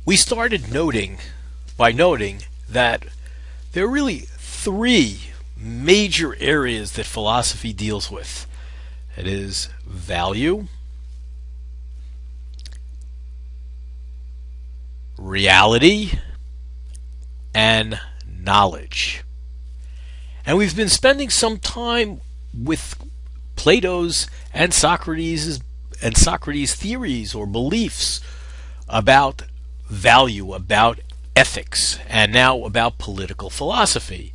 We started by noting that there are really three major areas that philosophy deals with. It is value, reality, and knowledge. And we've been spending some time with Plato's and Socrates' theories or beliefs about value, about ethics, and now about political philosophy.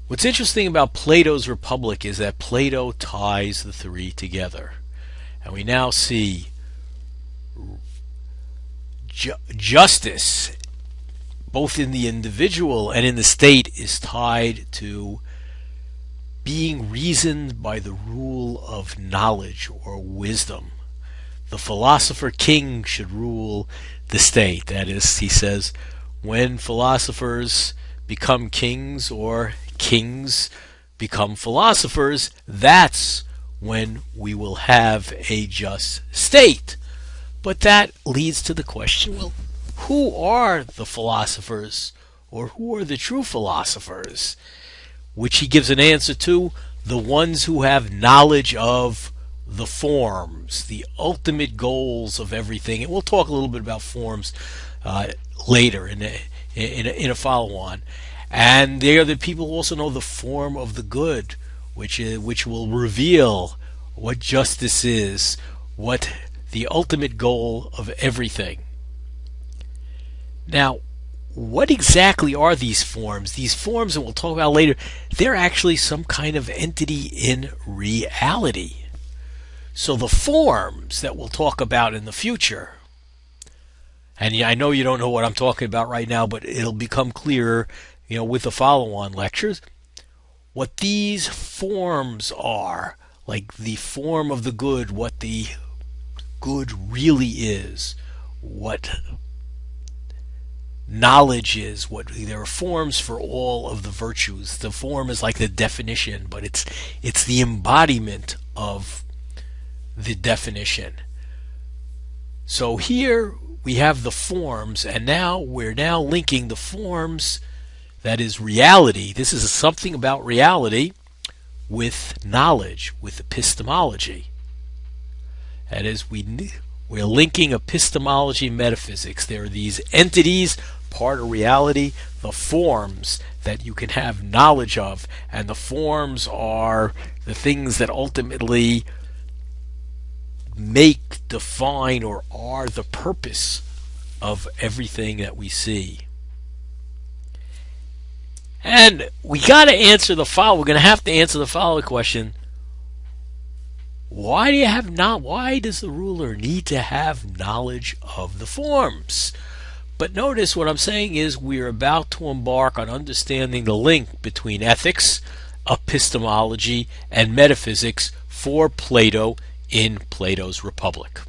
What's interesting about Plato's Republic is that Plato ties the three together. And we now see justice, both in the individual and in the state, is tied to being reasoned by the rule of knowledge or wisdom. The philosopher king should rule the state. That is, he says, when philosophers become kings or kings become philosophers, that's when we will have a just state. But that leads to the question, well, who are the philosophers, or who are the true philosophers? Which he gives an answer to: the ones who have knowledge of the forms, the ultimate goals of everything. And we'll talk a little bit about forms later in a follow-on. And they are the people who also know the form of the good, which will reveal what justice is, what the ultimate goal of everything. Now, what exactly are these forms? These forms, and we'll talk about later, they're actually some kind of entity in reality. So the forms that we'll talk about in the future, and I know you don't know what I'm talking about right now, but it'll become clearer, with the follow-on lectures, what these forms are, like the form of the good, what the good really is, what knowledge is, what there are forms for all of the virtues. The form is like the definition, but it's the embodiment of the definition. So here we have the forms, and now we're linking the forms, that is reality. This is something about reality, with knowledge, with epistemology. That is, we're linking epistemology and metaphysics. There are these entities, part of reality, the forms that you can have knowledge of, and the forms are the things that ultimately make, define, or are the purpose of everything that we see. And we got to answer the following. We're going to have to answer the following question: why does the ruler need to have knowledge of the forms? But notice what I'm saying is we're about to embark on understanding the link between ethics, epistemology, and metaphysics for Plato in Plato's Republic.